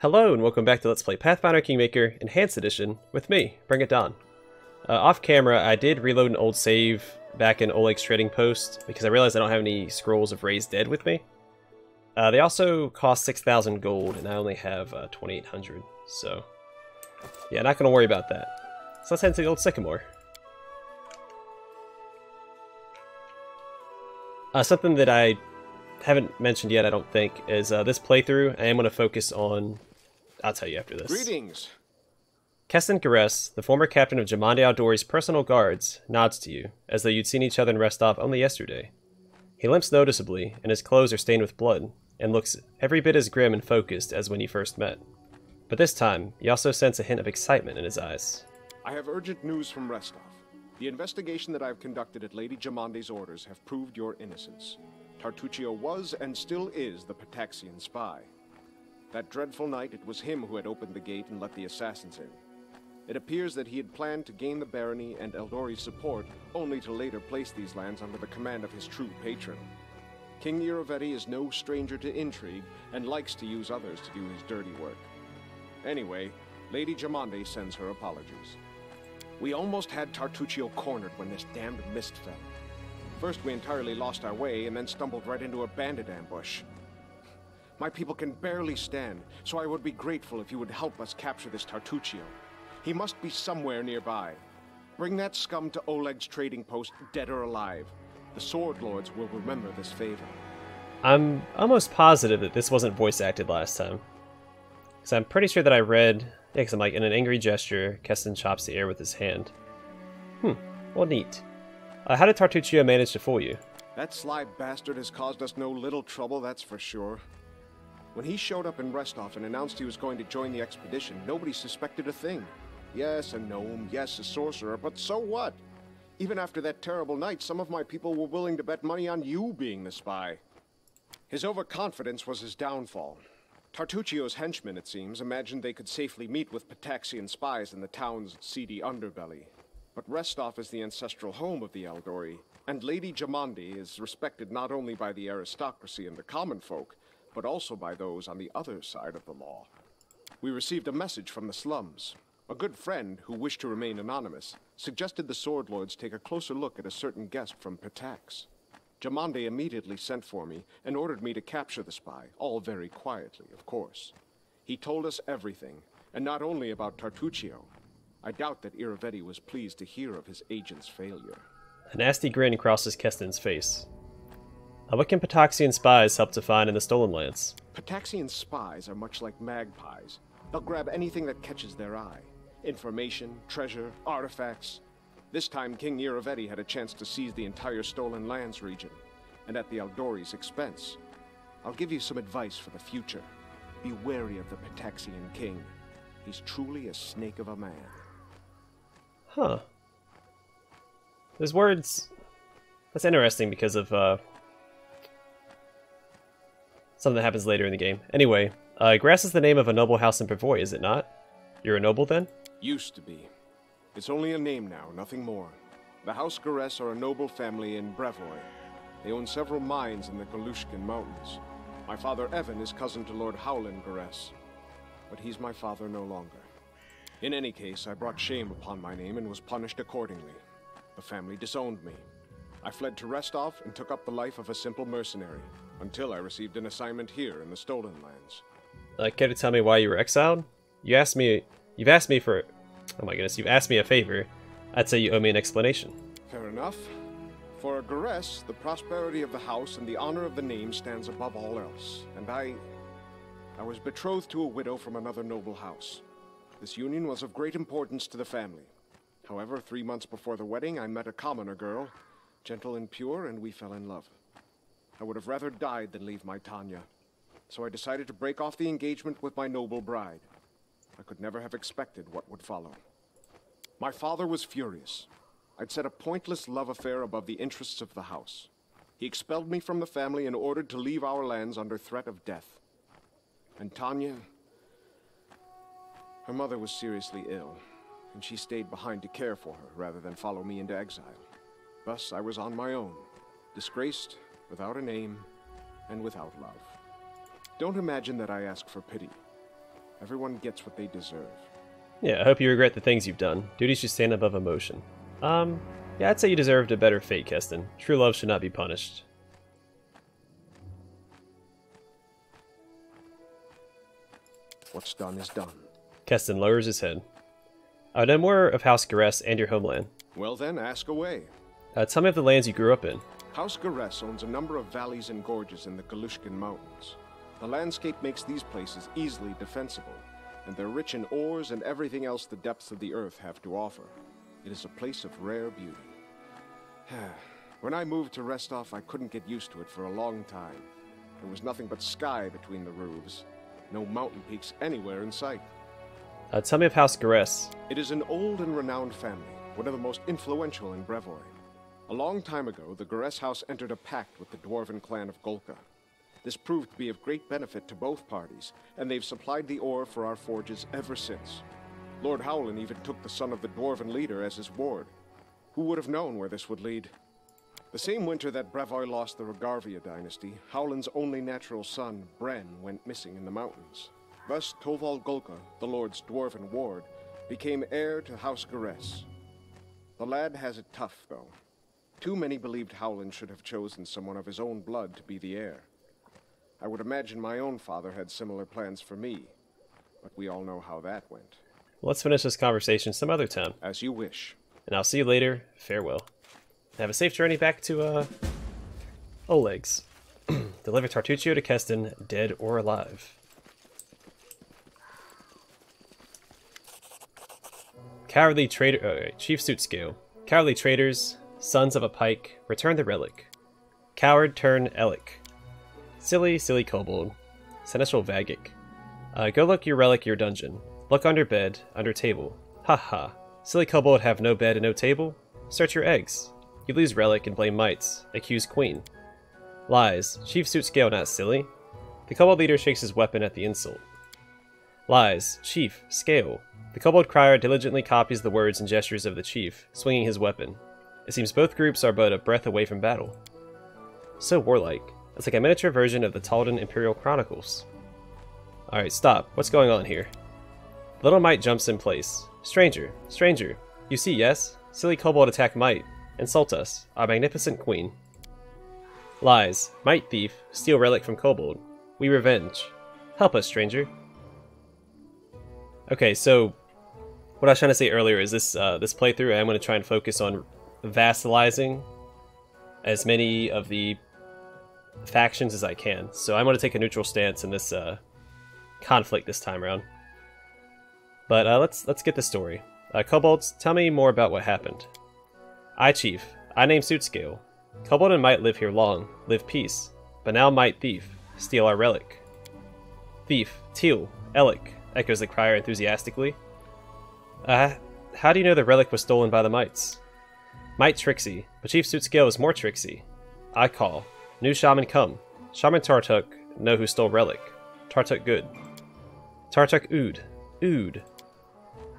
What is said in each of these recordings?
Hello and welcome back to Let's Play Pathfinder Kingmaker Enhanced Edition with me, BringItDon. Off camera, I did reload an old save back in Oleg's trading post because I realized I don't have any scrolls of Raised Dead with me. They also cost 6,000 gold and I only have 2,800, so yeah, not going to worry about that. So let's head to the Old Sycamore. Something that I haven't mentioned yet, I don't think, is this playthrough I am going to focus on. I'll tell you after this. Greetings. Keston Gares, the former captain of Jamande Outdoors' personal guards, nods to you, as though you'd seen each other in Restov only yesterday. He limps noticeably, and his clothes are stained with blood, and looks every bit as grim and focused as when you first met. But this time, you also sense a hint of excitement in his eyes. I have urgent news from Restov. The investigation that I have conducted at Lady Jamande's orders have proved your innocence. Tartuccio was and still is the Pataxian spy. That dreadful night, it was him who had opened the gate and let the assassins in. It appears that he had planned to gain the barony and Eldori's support, only to later place these lands under the command of his true patron. King Irovetti is no stranger to intrigue, and likes to use others to do his dirty work. Anyway, Lady Jamande sends her apologies. We almost had Tartuccio cornered when this damned mist fell. First we entirely lost our way, and then stumbled right into a bandit ambush. My people can barely stand, so I would be grateful if you would help us capture this Tartuccio. He must be somewhere nearby. Bring that scum to Oleg's trading post, dead or alive. The Sword Lords will remember this favor. I'm almost positive that this wasn't voice acted last time. Because I'm pretty sure that I read... Yeah, because I'm like, in an angry gesture, Keston chops the air with his hand. Well, neat. How did Tartuccio manage to fool you? That sly bastard has caused us no little trouble, that's for sure. When he showed up in Restov and announced he was going to join the expedition, nobody suspected a thing. Yes, a gnome, yes, a sorcerer, but so what? Even after that terrible night, some of my people were willing to bet money on you being the spy. His overconfidence was his downfall. Tartuccio's henchmen, it seems, imagined they could safely meet with Pataxian spies in the town's seedy underbelly. But Restov is the ancestral home of the Eldori, and Lady Jamande is respected not only by the aristocracy and the common folk, but also by those on the other side of the law. We received a message from the slums. A good friend, who wished to remain anonymous, suggested the Sword Lords take a closer look at a certain guest from Patax. Jamande immediately sent for me and ordered me to capture the spy, all very quietly, of course. He told us everything, and not only about Tartuccio. I doubt that Irovetti was pleased to hear of his agent's failure. A nasty grin crosses Keston's face. What can Pataxian spies help to find in the Stolen Lands? Pataxian spies are much like magpies. They'll grab anything that catches their eye. Information, treasure, artifacts. This time King Irovetti had a chance to seize the entire Stolen Lands region, and at the Eldori's expense. I'll give you some advice for the future. Be wary of the Pataxian king. He's truly a snake of a man. Huh. Those words... That's interesting because of, something that happens later in the game. Anyway, Grass is the name of a noble house in Brevoy, is it not? You're a noble, then? Used to be. It's only a name now, nothing more. The House Gares are a noble family in Brevoy. They own several mines in the Galushkin Mountains. My father Evan is cousin to Lord Howland Gares, but he's my father no longer. In any case, I brought shame upon my name and was punished accordingly. The family disowned me. I fled to Restov and took up the life of a simple mercenary, until I received an assignment here in the Stolen Lands. Care to tell me why you were exiled? You've asked me for... Oh my goodness, you've asked me a favor. I'd say you owe me an explanation. Fair enough. For a Gares, the prosperity of the house and the honor of the name stands above all else, and I was betrothed to a widow from another noble house. This union was of great importance to the family. However, 3 months before the wedding, I met a commoner girl, gentle and pure, and we fell in love. I would have rather died than leave my Tanya, so I decided to break off the engagement with my noble bride. I could never have expected what would follow. My father was furious. I'd set a pointless love affair above the interests of the house. He expelled me from the family and ordered to leave our lands under threat of death. And Tanya... Her mother was seriously ill, and she stayed behind to care for her rather than follow me into exile. Thus, I was on my own, disgraced, without a name, and without love. Don't imagine that I ask for pity. Everyone gets what they deserve. Yeah, I hope you regret the things you've done. Duty should stand above emotion. Yeah, I'd say you deserved a better fate, Keston. True love should not be punished. What's done is done. Keston lowers his head. I know more of House Garess and your homeland. Well then, ask away. Tell me of the lands you grew up in. House Garess owns a number of valleys and gorges in the Galushkin Mountains. The landscape makes these places easily defensible, and they're rich in ores and everything else the depths of the earth have to offer. It is a place of rare beauty. When I moved to Restov, I couldn't get used to it for a long time. There was nothing but sky between the roofs. No mountain peaks anywhere in sight. Tell me of House Garess. It is an old and renowned family, one of the most influential in Brevoy. A long time ago, the Garess house entered a pact with the dwarven clan of Golka. This proved to be of great benefit to both parties, and they've supplied the ore for our forges ever since. Lord Howland even took the son of the dwarven leader as his ward. Who would have known where this would lead? The same winter that Brevoy lost the Rogarvia dynasty, Howland's only natural son, Bren, went missing in the mountains. Thus, Toval Golka, the Lord's dwarven ward, became heir to House Garess. The lad has it tough, though. Too many believed Howland should have chosen someone of his own blood to be the heir. I would imagine my own father had similar plans for me, but we all know how that went. Let's finish this conversation some other time. As you wish. And I'll see you later. Farewell. Have a safe journey back to, Oleg's. Deliver Tartuccio to Keston, dead or alive. Cowardly traitor... Chief Suit Scale. Cowardly traitors, sons of a pike, return the relic. Coward turn Elic. Silly, silly kobold. Seneschal Vagic. Go look your relic your dungeon. Look under bed, under table. Ha ha. Silly kobold have no bed and no table? Search your eggs. You lose relic and blame mites. Accuse queen. Lies. Chief Suit Scale not silly. The kobold leader shakes his weapon at the insult. Lies. Chief. Scale. The kobold crier diligently copies the words and gestures of the chief, swinging his weapon. It seems both groups are but a breath away from battle. So warlike. It's like a miniature version of the Talden Imperial Chronicles. Alright, stop. What's going on here? Little Mite jumps in place. Stranger, stranger. You see, yes? Silly kobold attack Mite. Insult us, our magnificent queen. Lies. Mite thief. Steal relic from kobold. We revenge. Help us, stranger. Okay, so what I was trying to say earlier is this this playthrough, I'm going to try and focus on vassalizing as many of the factions as I can. So I'm going to take a neutral stance in this conflict this time around. But let's get the story. Kobolds, tell me more about what happened. I, Chief. I name Suitscale. Kobold and Mite live here long, live peace. But now Mite thief, steal our relic. Thief, Teal, Elic, echoes the crier enthusiastically. How do you know the relic was stolen by the Mites? Mite tricksy, but Chief Suitscale is more tricksy. I call. New Shaman come. Shaman Tartuk know who stole relic. Tartuk good. Tartuk ood. Ood.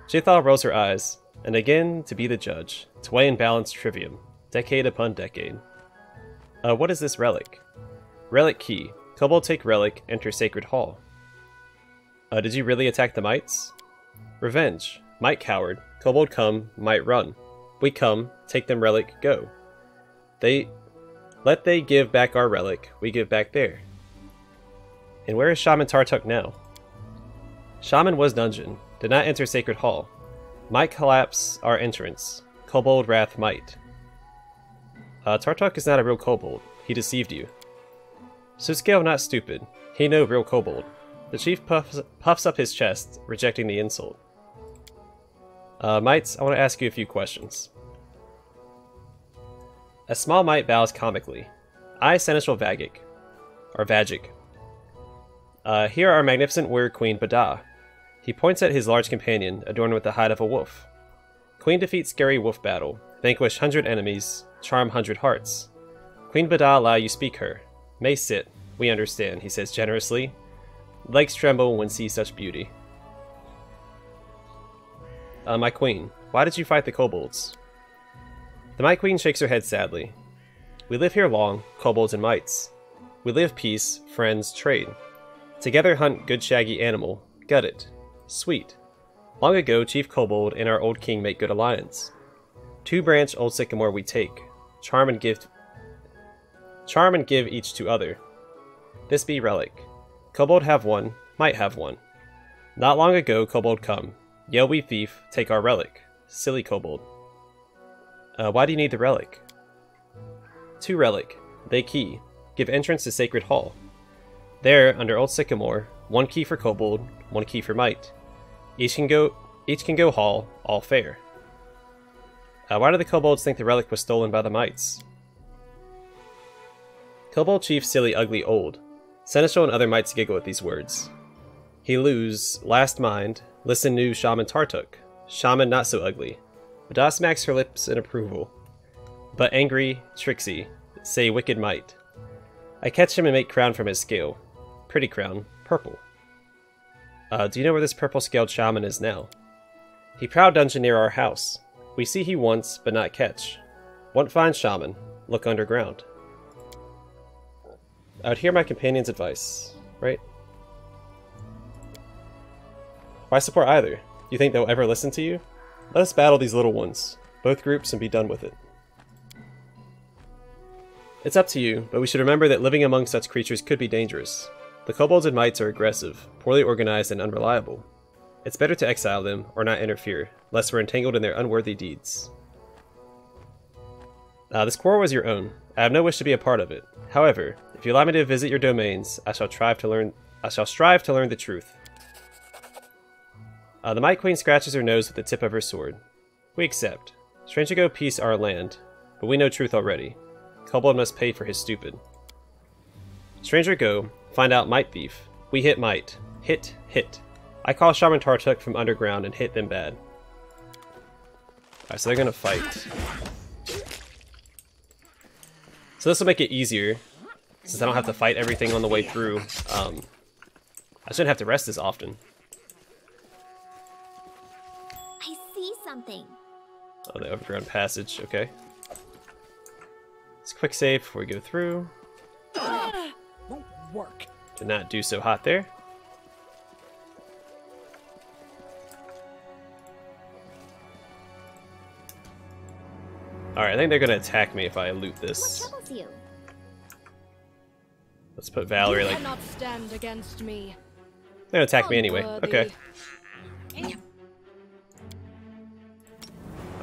Jethal rolls her eyes, and again to be the judge, to weigh and balance trivium, decade upon decade. What is this relic? Relic key. Kobold take relic, enter sacred hall. Did you really attack the Mites? Revenge. Mite coward. Kobold come, Mite run. We come, take them relic, go. Let they give back our relic, we give back their. And where is Shaman Tartuk now? Shaman was dungeon, did not enter sacred hall. Mite collapse our entrance. Kobold wrath Mite. Tartuk is not a real kobold. He deceived you. Suitscale not stupid. He no real kobold. The chief puffs up his chest, rejecting the insult. Mites, I want to ask you a few questions. A small Mite bows comically. I, Seneschal Vagic. Or Vagic. Here are our magnificent warrior queen, Bada. He points at his large companion, adorned with the hide of a wolf. Queen defeats scary wolf battle, vanquish 100 enemies, charm 100 hearts. Queen Bada allow you speak her. May sit, we understand, he says generously. Legs tremble when see such beauty. My queen, why did you fight the kobolds? The Mite Queen shakes her head sadly. We live here long, kobolds and mites. We live peace, friends, trade. Together hunt good shaggy animal, Got it. Sweet. Long ago, Chief Kobold and our old king make good alliance. 2 branch Old Sycamore we take. Charm and give each to other. This be relic. Kobold have one, might have one. Not long ago, Kobold come. Yell we thief, take our relic. Silly Kobold. Why do you need the relic? 2 relic. They key. Give entrance to Sacred Hall. There, under Old Sycamore, 1 key for Kobold, 1 key for might. Each can go hall, all fair. Why do the kobolds think the relic was stolen by the mites? Kobold Chief Silly Ugly Old. Seneschal and other mites giggle at these words. He lose, last mind, listen new Shaman Tartuk. Shaman not so ugly. Bada smacks her lips in approval. But angry, tricksy, say wicked might. I catch him and make crown from his scale. Pretty crown, purple. Do you know where this purple-scaled shaman is now? He proud dungeon near our house. We see he wants, but not catch. Want find shaman, look underground. I would hear my companion's advice, right? Why support either? Do you think they'll ever listen to you? Let us battle these little ones, both groups, and be done with it. It's up to you, but we should remember that living among such creatures could be dangerous. The kobolds and mites are aggressive, poorly organized, and unreliable. It's better to exile them, or not interfere, lest we're entangled in their unworthy deeds. This quarrel was your own. I have no wish to be a part of it. However, if you allow me to visit your domains, I shall strive to learn the truth. The Might Queen scratches her nose with the tip of her sword. We accept. Stranger go peace our land, but we know truth already. Kobold must pay for his stupid. Stranger go, find out might thief. We hit might. Hit, hit. I call Shaman Tartuk from underground and hit them bad. Alright, so they're gonna fight. So this will make it easier, since I don't have to fight everything on the way through. I shouldn't have to rest as often. I see something. Oh, the overground passage, okay. Let's quick save before we go through. Won't work. Did not do so hot there. Alright, I think they're gonna attack me if I loot this. What troubles you? Let's put Valerie You like... cannot stand against me. They're gonna attack me anyway. Unworthy. Okay. I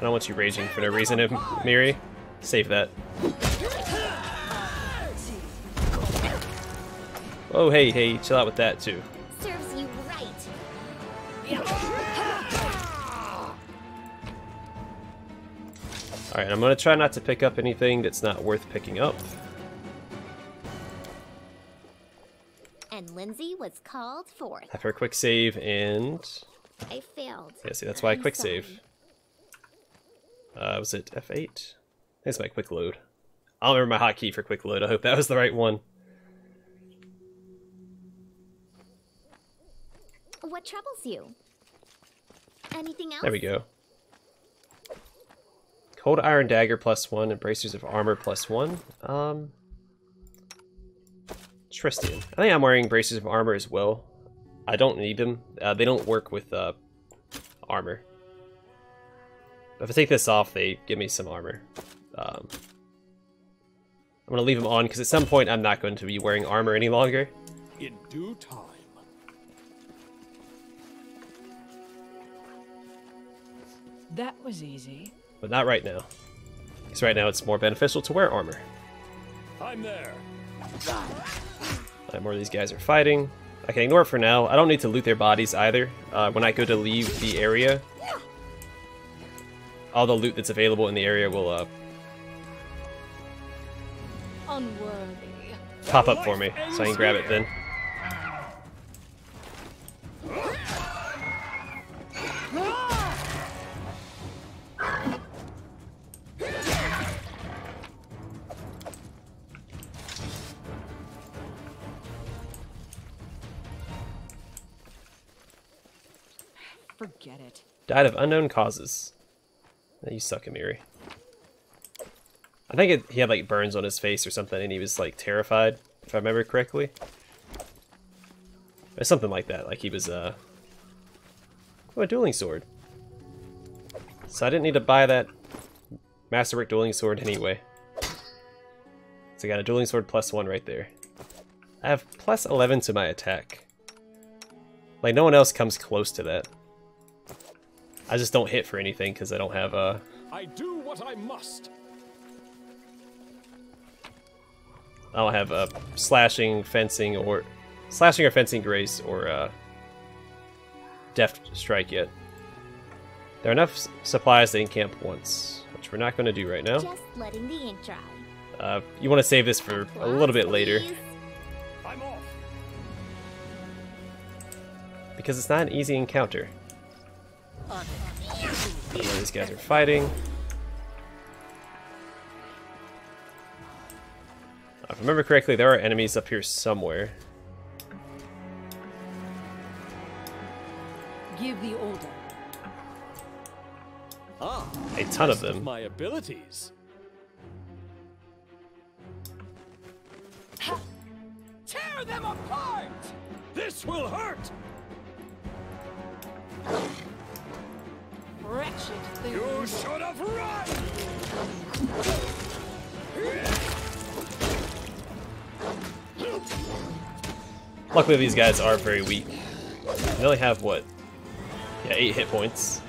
don't want you raging for no reason, Miri. Save that. Oh, hey, chill out with that too. Serves you right. Alright, I'm gonna try not to pick up anything that's not worth picking up. And Lindsay was called forth. After a quick save and... I failed. Yeah, see, that's why I I'm quick sorry. save. Was it F8? That's my quick load. I don't remember my hotkey for quick load. I hope that was the right one. What troubles you? Anything else? There we go. Cold Iron Dagger +1 and Bracers of Armor +1. Tristian. I think I'm wearing Bracers of Armor as well. I don't need them. They don't work with armor. But if I take this off, they give me some armor. I'm going to leave them on because at some point I'm not going to be wearing armor any longer. In due time. That was easy. But not right now. Because right now it's more beneficial to wear armor. I'm there. More of these guys are fighting. I can ignore it for now. I don't need to loot their bodies either. When I go to leave the area, all the loot that's available in the area will Unworthy. pop up for me, so I can grab it then. Forget it. Died of unknown causes. You suck, Amiri. I think he had like burns on his face or something, and he was like terrified, if I remember correctly. Or something like that. Like he was Oh, a dueling sword. So I didn't need to buy that Masterwork dueling sword anyway. So I got a dueling sword +1 right there. I have +11 to my attack. Like, no one else comes close to that. I just don't hit for anything because I don't have I do what I must. I don't have a slashing, fencing, or grace, or deft strike yet. There are enough supplies to encamp once, which we're not going to do right now. Just letting the ink dry. You want to save this for a little bit later, I'm off. because it's not an easy encounter. These guys are fighting. If I remember correctly, there are enemies up here somewhere. Give the order. Ah, A ton of them. my abilities. Tear them apart! This will hurt! Wretched thing. You should have run! Luckily, these guys are very weak. They only have, what? Yeah, 8 hit points.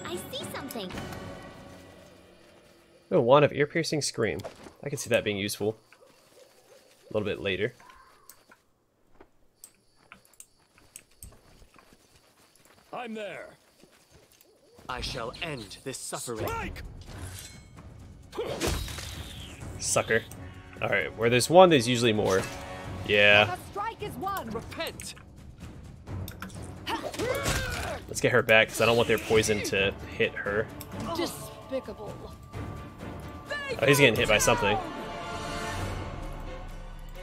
I see something. Oh, Wand of Ear-Piercing Scream. I can see that being useful. A little bit later. I'm there. I shall end this suffering. Strike! Sucker. Alright, where there's one, there's usually more. Yeah. Strike is one. Repent. Let's get her back, because I don't want their poison to hit her. Despicable. Oh, he's getting hit by something.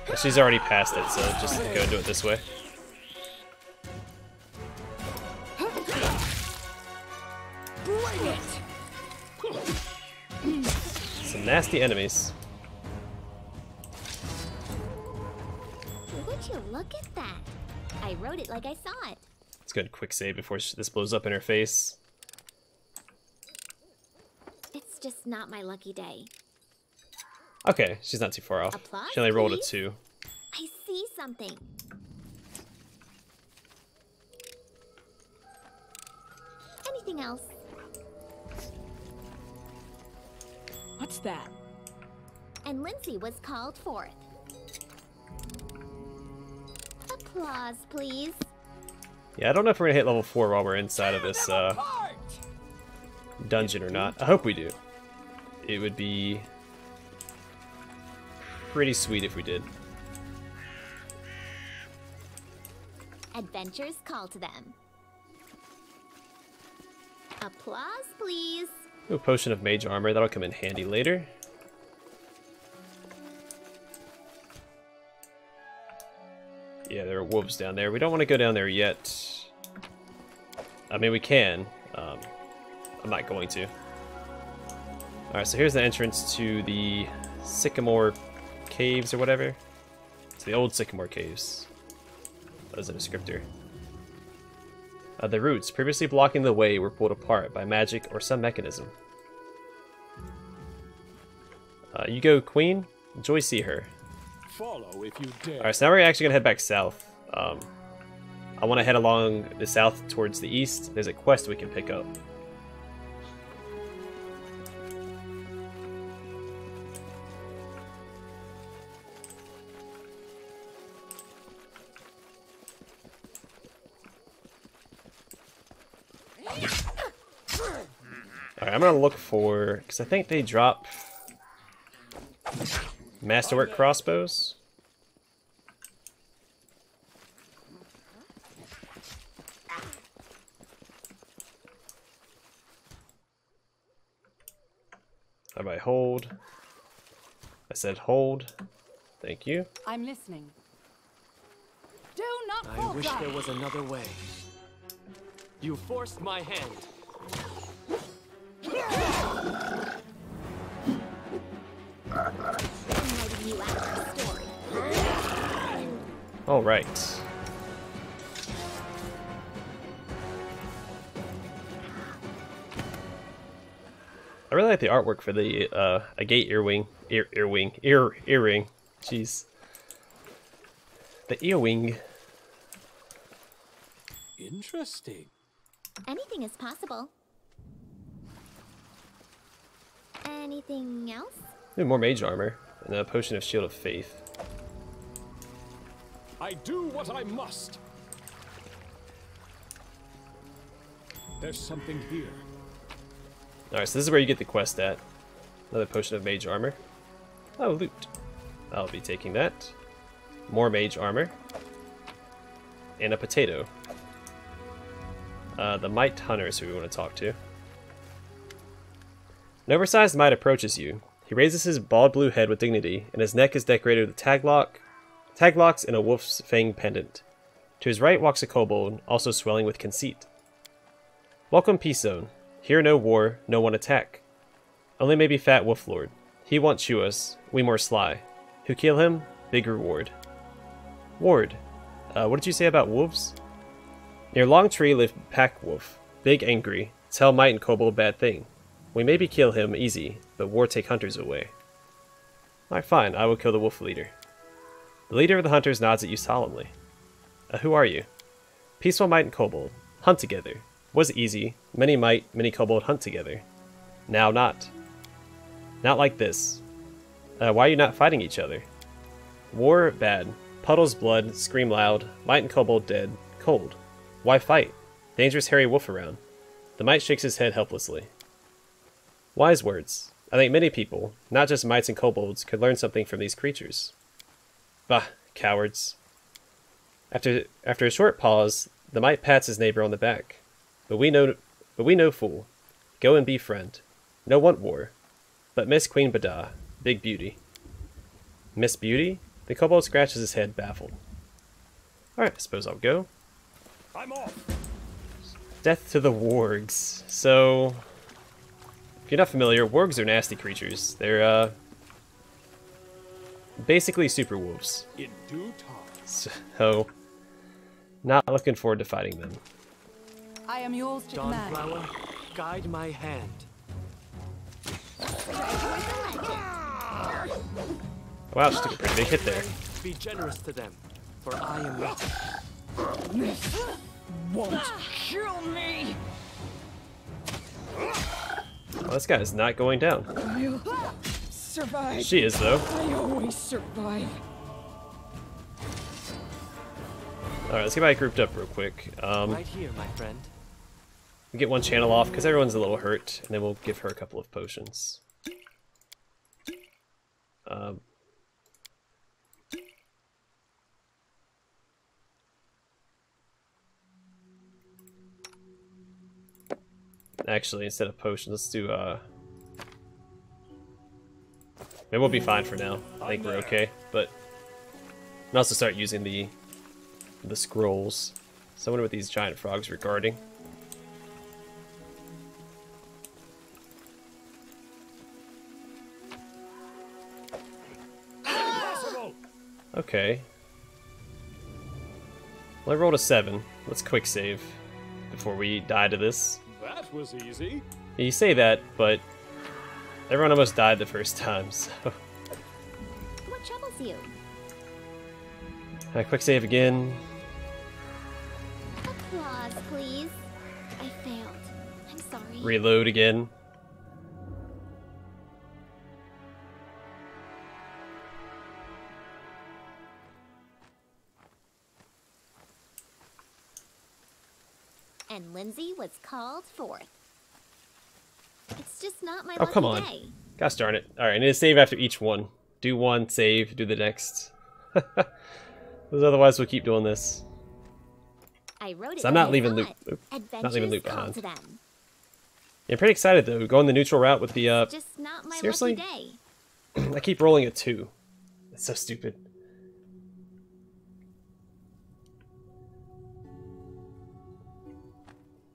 Well, she's already past it, so just go and do it this way. Bring it. Some nasty enemies. Would you look at that? I wrote it like I saw it. Let's go ahead and quick save before this blows up in her face. It's just not my lucky day. Okay, she's not too far off. Applause, She only rolled a please. 2. I see something. Anything else? What's that? And Lindsay was called forth. Applause, please. Yeah, I don't know if we're gonna hit level 4 while we're inside of this dungeon or not. I hope we do. It would be pretty sweet if we did. Adventures call to them. Applause, please. Ooh, potion of mage armor. That'll come in handy later. Yeah, there are wolves down there. We don't want to go down there yet. I mean, we can. I'm not going to. Alright, so here's the entrance to the Sycamore Caves or whatever. It's the Old Sycamore Caves. That is a descriptor. The roots previously blocking the way were pulled apart by magic or some mechanism. You go, Queen. Enjoy see her. Follow if you dare. Alright, so now we're actually gonna head back south. I want to head along the south towards the east. There's a quest we can pick up. Alright, I'm gonna look for, because I think they drop Masterwork crossbows. How about hold? I said hold. Thank you. I'm listening. Do not I falter. wish there was another way. You forced my hand. All right. I really like the artwork for the agate earring. Jeez. The earwing. Interesting. Anything is possible. Anything else? Ooh, more mage armor and a potion of shield of faith. I do what I must. There's something here. Alright, so this is where you get the quest at. Another potion of mage armor. Oh, loot. I'll be taking that. More mage armor. And a potato. The Mite Hunter is who we want to talk to. An oversized Mite approaches you. He raises his bald blue head with dignity, and his neck is decorated with taglocks and a wolf's fang pendant. To his right walks a kobold, also swelling with conceit. Welcome, Peace Zone. Here no war, no one attack. Only maybe Fat Wolf Lord. He won't chew us, we more sly. Who kill him, big reward. Ward, what did you say about wolves? Near Long Tree lived Pack Wolf, big angry, tell Mite and Kobold bad thing. We maybe kill him easy, but war take hunters away. Alright, fine, I will kill the wolf leader. The leader of the hunters nods at you solemnly. Who are you? Peaceful Mite and Kobold. Hunt together. Was easy. Many Mite, many Kobold hunt together. Now not. Not like this. Why are you not fighting each other? War, bad. Puddles blood, scream loud. Mite and Kobold dead. Cold. Why fight? Dangerous hairy wolf around. The Mite shakes his head helplessly. Wise words. I think many people, not just Mites and Kobolds, could learn something from these creatures. Bah, cowards. After a short pause, the Mite pats his neighbor on the back. But we know fool. Go and be friend. No want war. But Miss Queen Bada, big beauty. Miss Beauty? The kobold scratches his head, baffled. Alright, I suppose I'll go. I'm off. Death to the wargs. So, if you're not familiar, wargs are nasty creatures. They're, basically super wolves. In due time. So, not looking forward to fighting them. I am yours to command. Dawnflower, guide my hand. Wow, she took a pretty big hit there. Be generous to them, for I am not. This won't kill me. Well, this guy is not going down. I'll survive. She is, though. I always survive. Alright, let's get everybody grouped up real quick. Right here, my friend. We get one channel off because everyone's a little hurt, and then we'll give her a couple of potions. Actually, instead of potions, let's do, maybe we'll be fine for now. I think we're okay, but I'll also start using the scrolls. So I wonder what these giant frogs are guarding. Okay. Well, I rolled a 7. Let's quick save before we die to this. That was easy. You say that, but everyone almost died the first time, so... What troubles you? Quick save again. Applause, please. I failed. I'm sorry. Reload again. And Lindsay was called forth. It's just not my Oh, come lucky on. day. Gosh darn it. Alright, I need to save after each one. Do one, save, do the next. Because otherwise we'll keep doing this. I wrote it So I'm not like I leaving saw loot. it. Oop, not leaving Adventures loot call behind. to them. Yeah, I'm pretty excited though. Going the neutral route with the Just not my seriously? lucky day. I keep rolling a 2. It's so stupid.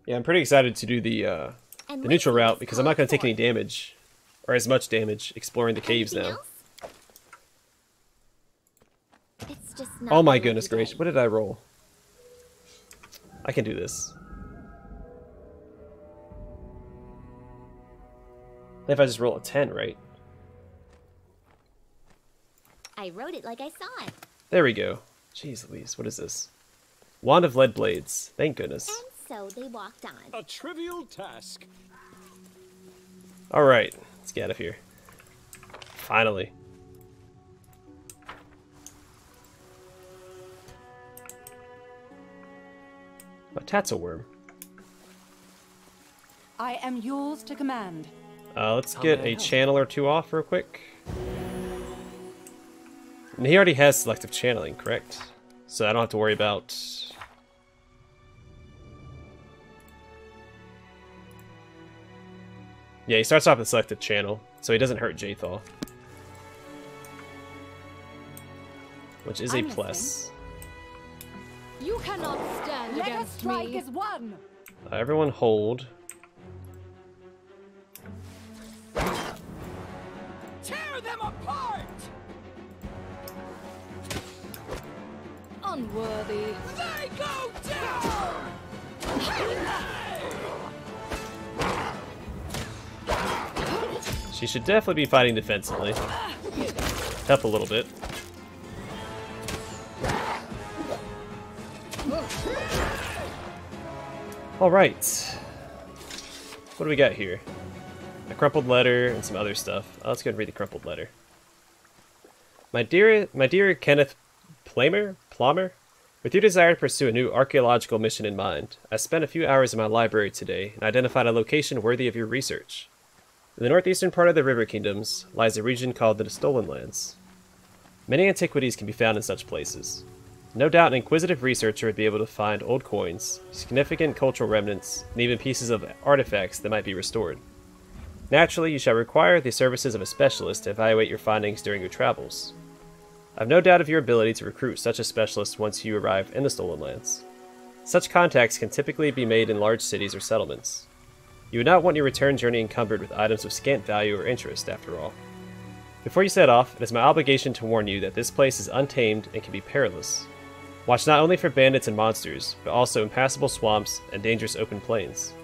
Yeah, I'm pretty excited to do the neutral route because I'm not going to take any damage, or as much damage, exploring the caves Anything now. else? It's just not. Oh my lucky goodness day. gracious, what did I roll? I can do this. If I just roll a 10, right? I wrote it like I saw it. There we go. Jeez Louise, what is this? Wand of Lead Blades. Thank goodness. And so they walked on. A trivial task. Alright, let's get out of here. Finally. A Tatzelworm. I am yours to command. Let's get a channel or two off real quick. And he already has selective channeling, correct? So I don't have to worry about... Yeah, he starts off with selective channel, so he doesn't hurt Jathal. Which is a I'm plus. You cannot stand Let us against strike me. as one. Everyone hold. Tear them apart! Unworthy. They go down! She should definitely be fighting defensively. Help a little bit. Alright. What do we got here? A crumpled letter and some other stuff. Let's go and read the crumpled letter. My dear Kenneth Plummer, with your desire to pursue a new archaeological mission in mind, I spent a few hours in my library today and identified a location worthy of your research. In the northeastern part of the River Kingdoms lies a region called the Stolen Lands. Many antiquities can be found in such places. No doubt an inquisitive researcher would be able to find old coins, significant cultural remnants, and even pieces of artifacts that might be restored. Naturally, you shall require the services of a specialist to evaluate your findings during your travels. I have no doubt of your ability to recruit such a specialist once you arrive in the Stolen Lands. Such contacts can typically be made in large cities or settlements. You would not want your return journey encumbered with items of scant value or interest, after all. Before you set off, it is my obligation to warn you that this place is untamed and can be perilous. Watch not only for bandits and monsters, but also impassable swamps and dangerous open plains.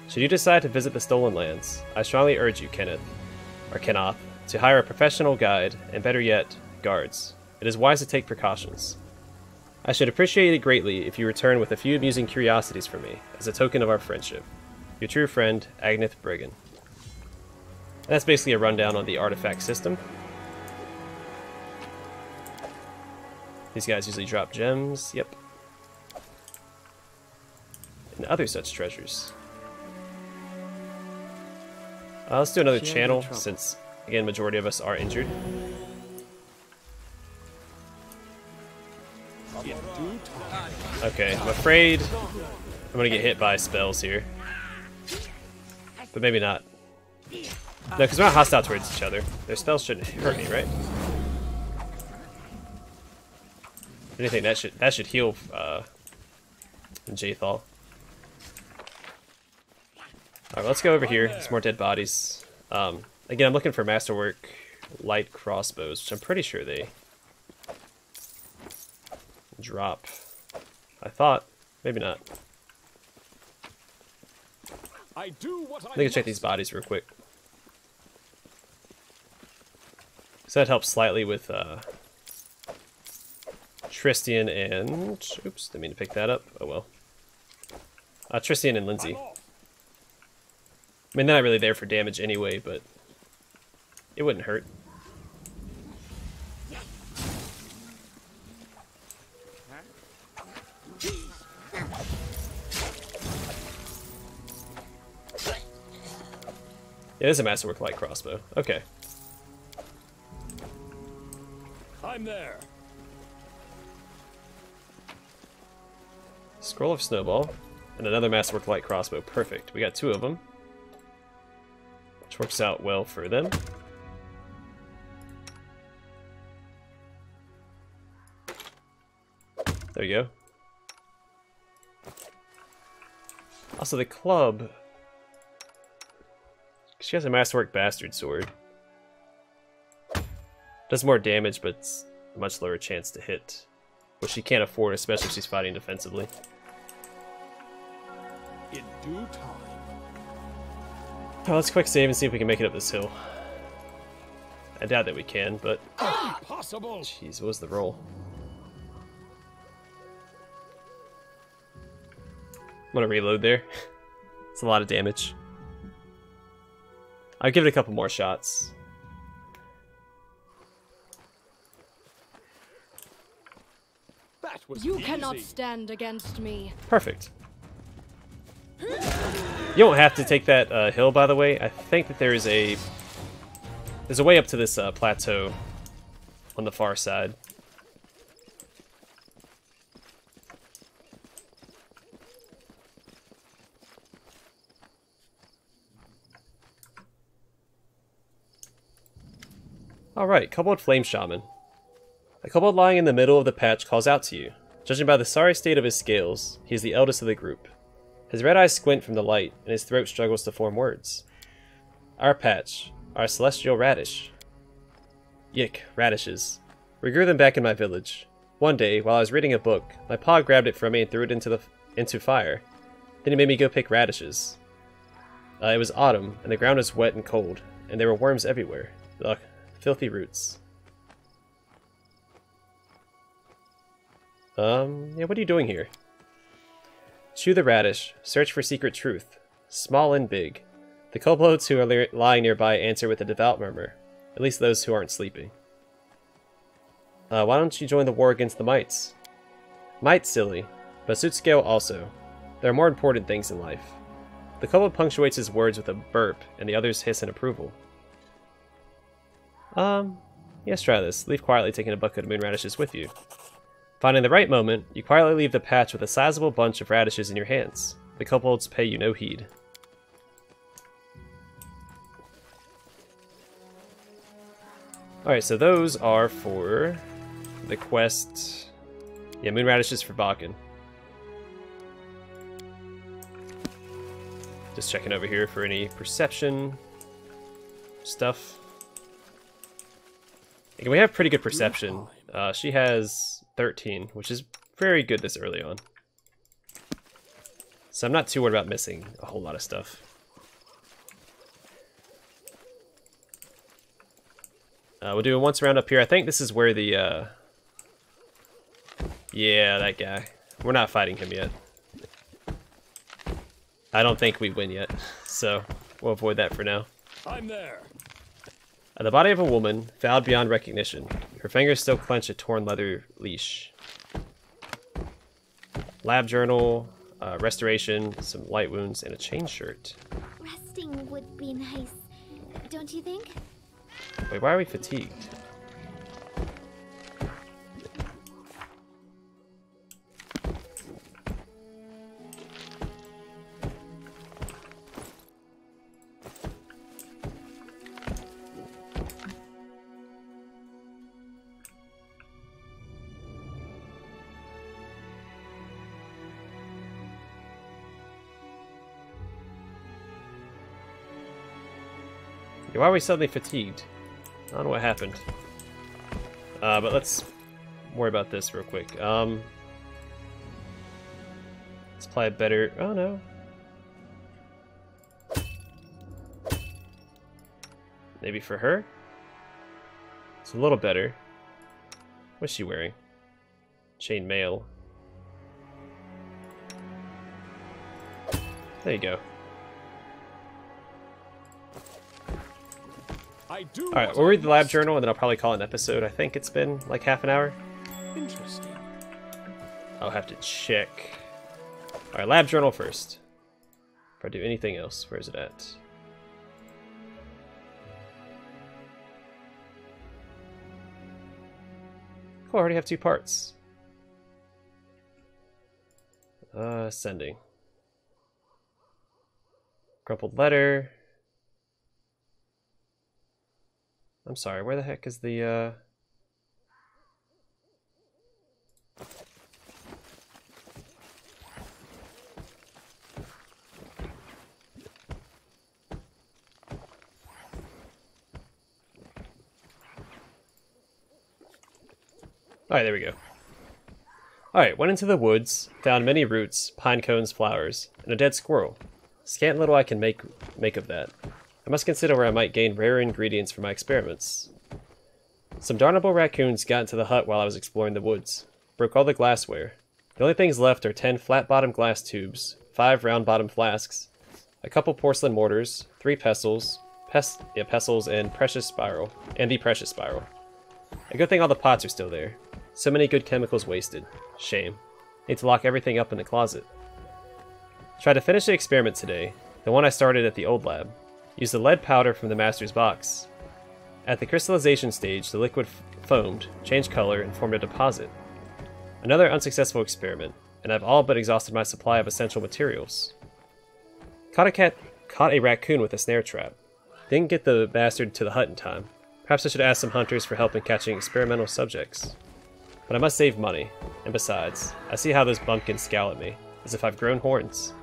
Should you decide to visit the Stolen Lands, I strongly urge you, Kenneth, to hire a professional guide, and better yet, guards. It is wise to take precautions. I should appreciate it greatly if you return with a few amusing curiosities for me, as a token of our friendship. Your true friend, Agneth Briggan. And that's basically a rundown on the artifact system. These guys usually drop gems, yep. And other such treasures. Let's do another channel, since, again, majority of us are injured. Yeah. Okay, I'm afraid I'm gonna get hit by spells here. But maybe not. No, because we're not hostile towards each other. Their spells shouldn't hurt me, right? If anything, that should heal Jathal. Alright, let's go over here. There's more dead bodies. Again, I'm looking for Masterwork light crossbows, which I'm pretty sure they drop. I thought. Maybe not. I do what I I think I'll check these bodies real quick. So that helps slightly with Tristian and... Oops, didn't mean to pick that up. Oh well. Tristian and Lindsay. I mean, they're not really there for damage anyway, but it wouldn't hurt. Yeah, this is a Masterwork light crossbow. Okay. I'm there. Scroll of Snowball. And another Masterwork light crossbow. Perfect. We got two of them. Which works out well for them. There you go. Also, the club... She has a Masterwork Bastard Sword. Does more damage, but a much lower chance to hit, which she can't afford, especially if she's fighting defensively. In due time. Oh, let's quick save and see if we can make it up this hill. I doubt that we can, but... Possible. Jeez, what was the roll? I'm gonna reload there. It's a lot of damage. I'll give it a couple more shots. That was You easy. cannot stand against me. Perfect. You don't have to take that hill, by the way. I think that there's a way up to this plateau on the far side. Alright, Kobold Flame Shaman. A kobold lying in the middle of the patch calls out to you. Judging by the sorry state of his scales, he is the eldest of the group. His red eyes squint from the light, and his throat struggles to form words. Our patch. Our celestial radish. Yick, radishes. We grew them back in my village. One day, while I was reading a book, my paw grabbed it from me and threw it into fire. Then he made me go pick radishes. It was autumn, and the ground was wet and cold, and there were worms everywhere. Ugh, filthy roots. Yeah, what are you doing here? Chew the radish. Search for secret truth. Small and big. The kobolds who are lying nearby answer with a devout murmur. At least those who aren't sleeping. Why don't you join the war against the mites? Might's silly, but suits Gale also. There are more important things in life. The kobold punctuates his words with a burp, and the others hiss in approval. Yes, try this. Leave quietly, taking a bucket of moon radishes with you. Finding the right moment, you quietly leave the patch with a sizable bunch of radishes in your hands. The kobolds pay you no heed. Alright, so those are for the quest. Yeah, moon radishes for Bakken. Just checking over here for any perception stuff. Okay, we have pretty good perception. She has 13, which is very good this early on. So I'm not too worried about missing a whole lot of stuff. We'll do a once round up here. I think this is where the, yeah, that guy. We're not fighting him yet. I don't think we win yet, so we'll avoid that for now. I'm there. The body of a woman, fouled beyond recognition. Her fingers still clench a torn leather leash. Lab journal, restoration, some light wounds, and a chain shirt. Resting would be nice, don't you think? Wait, why are we fatigued? Why are we suddenly fatigued? I don't know what happened. But let's worry about this real quick. Let's apply a better... Oh, no. Maybe for her? It's a little better. What's she wearing? Chain mail. There you go. Alright, we'll read the lab journal and then I'll probably call it an episode. I think it's been like half an hour. Interesting. I'll have to check. Alright, lab journal first. If I do anything else, where is it at? Cool, I already have 2 parts. Sending. Crumpled letter. I'm sorry, where the heck is the, Alright, there we go. Alright, went into the woods, found many roots, pine cones, flowers, and a dead squirrel. Scant little I can make of that. I must consider where I might gain rare ingredients for my experiments. Some darnable raccoons got into the hut while I was exploring the woods. Broke all the glassware. The only things left are 10 flat-bottomed glass tubes, 5 round-bottomed flasks, a couple porcelain mortars, 3 pestles, and precious spiral, and the precious spiral. A good thing all the pots are still there. So many good chemicals wasted. Shame. Need to lock everything up in the closet. Tried to finish the experiment today, the one I started at the old lab. Used the lead powder from the master's box. At the crystallization stage, the liquid foamed, changed color, and formed a deposit. Another unsuccessful experiment, and I've all but exhausted my supply of essential materials. Caught a raccoon with a snare trap. Didn't get the bastard to the hut in time. Perhaps I should ask some hunters for help in catching experimental subjects. But I must save money, and besides, I see how those bumpkins scowl at me, as if I've grown horns.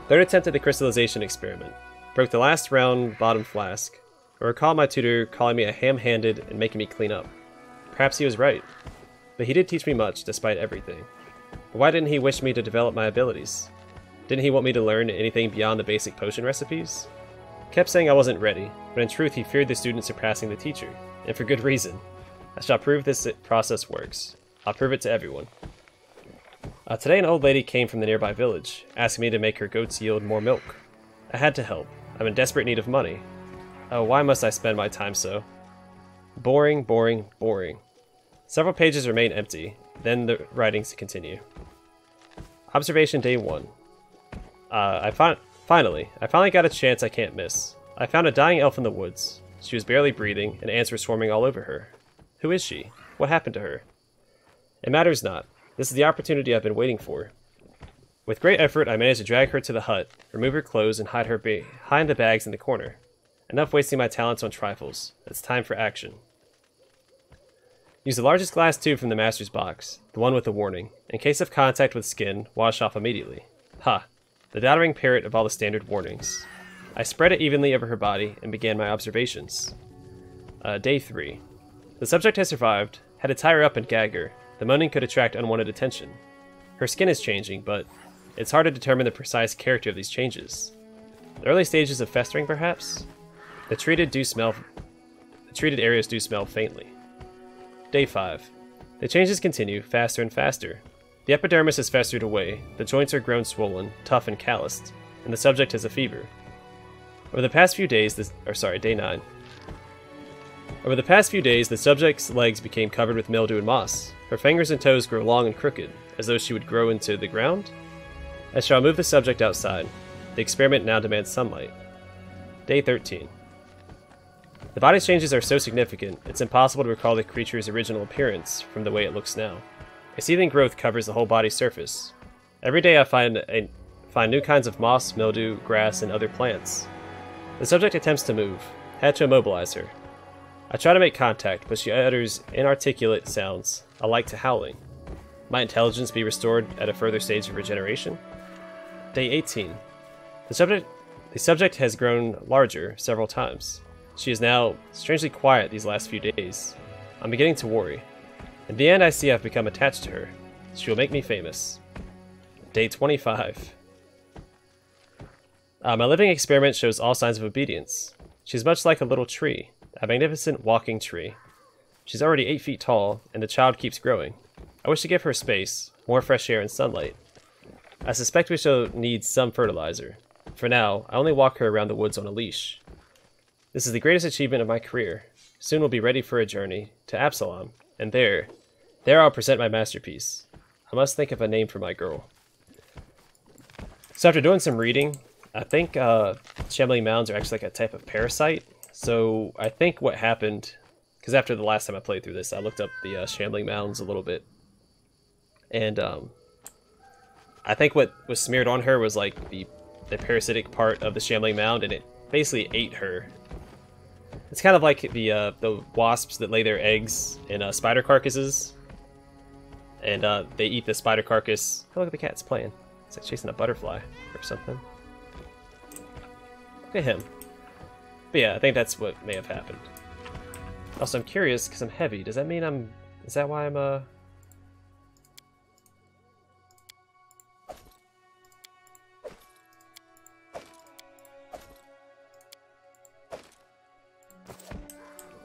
Third attempt at the crystallization experiment. Broke the last round bottom flask. I recall my tutor calling me a ham-handed and making me clean up. Perhaps he was right. But he did teach me much, despite everything. But why didn't he wish me to develop my abilities? Didn't he want me to learn anything beyond the basic potion recipes? Kept saying I wasn't ready, but in truth he feared the student surpassing the teacher, and for good reason. I shall prove this process works. I'll prove it to everyone. Today an old lady came from the nearby village, asking me to make her goats yield more milk. I had to help. I'm in desperate need of money. Oh, why must I spend my time so? Boring, boring, boring. Several pages remain empty, then the writings continue. Observation day 1. I finally got a chance I can't miss. I found a dying elf in the woods. She was barely breathing, and ants were swarming all over her. Who is she? What happened to her? It matters not. This is the opportunity I've been waiting for. With great effort, I managed to drag her to the hut, remove her clothes, and hide her behind the bags in the corner. Enough wasting my talents on trifles. It's time for action. Use the largest glass tube from the master's box, the one with the warning. In case of contact with skin, wash off immediately. Ha! The doddering parrot of all the standard warnings. I spread it evenly over her body and began my observations. Day 3. The subject has survived. Had to tie her up and gag her. The moaning could attract unwanted attention. Her skin is changing, but it's hard to determine the precise character of these changes. The early stages of festering, perhaps? The treated areas do smell faintly. Day 5. The changes continue, faster and faster. The epidermis is festered away, the joints are grown swollen, tough and calloused, and the subject has a fever. Over the past few days, day 9. Over the past few days, the subject's legs became covered with mildew and moss. Her fingers and toes grow long and crooked, as though she would grow into the ground. I shall move the subject outside. The experiment now demands sunlight. Day 13. The body's changes are so significant, it's impossible to recall the creature's original appearance from the way it looks now. A seething growth covers the whole body's surface. Every day I find new kinds of moss, mildew, grass, and other plants. The subject attempts to move. Had to immobilize her. I try to make contact, but she utters inarticulate sounds, alike to howling. Might intelligence be restored at a further stage of regeneration? Day 18. The subject has grown larger several times. She is now strangely quiet these last few days. I'm beginning to worry. In the end, I see I've become attached to her. She will make me famous. Day 25. My living experiment shows all signs of obedience. She's much like a little tree, a magnificent walking tree. She's already 8 feet tall, and the child keeps growing. I wish to give her space, more fresh air and sunlight. I suspect we shall need some fertilizer. For now, I only walk her around the woods on a leash. This is the greatest achievement of my career. Soon we'll be ready for a journey to Absalom, and there I'll present my masterpiece. I must think of a name for my girl. So after doing some reading, I think shambling mounds are actually like a type of parasite. So I think what happened, because after the last time I played through this, I looked up the shambling mounds a little bit. And I think what was smeared on her was like the parasitic part of the shambling mound, and it basically ate her. It's kind of like the wasps that lay their eggs in spider carcasses, and they eat the spider carcass. Oh, look at the cat's playing. It's like chasing a butterfly or something. Look at him. But yeah, I think that's what may have happened. Also, I'm curious, because I'm heavy. Does that mean I'm... Is that why I'm, I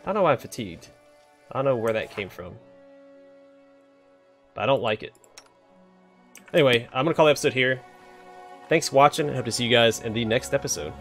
don't know why I'm fatigued. I don't know where that came from. But I don't like it. Anyway, I'm going to call the episode here. Thanks for watching, and hope to see you guys in the next episode.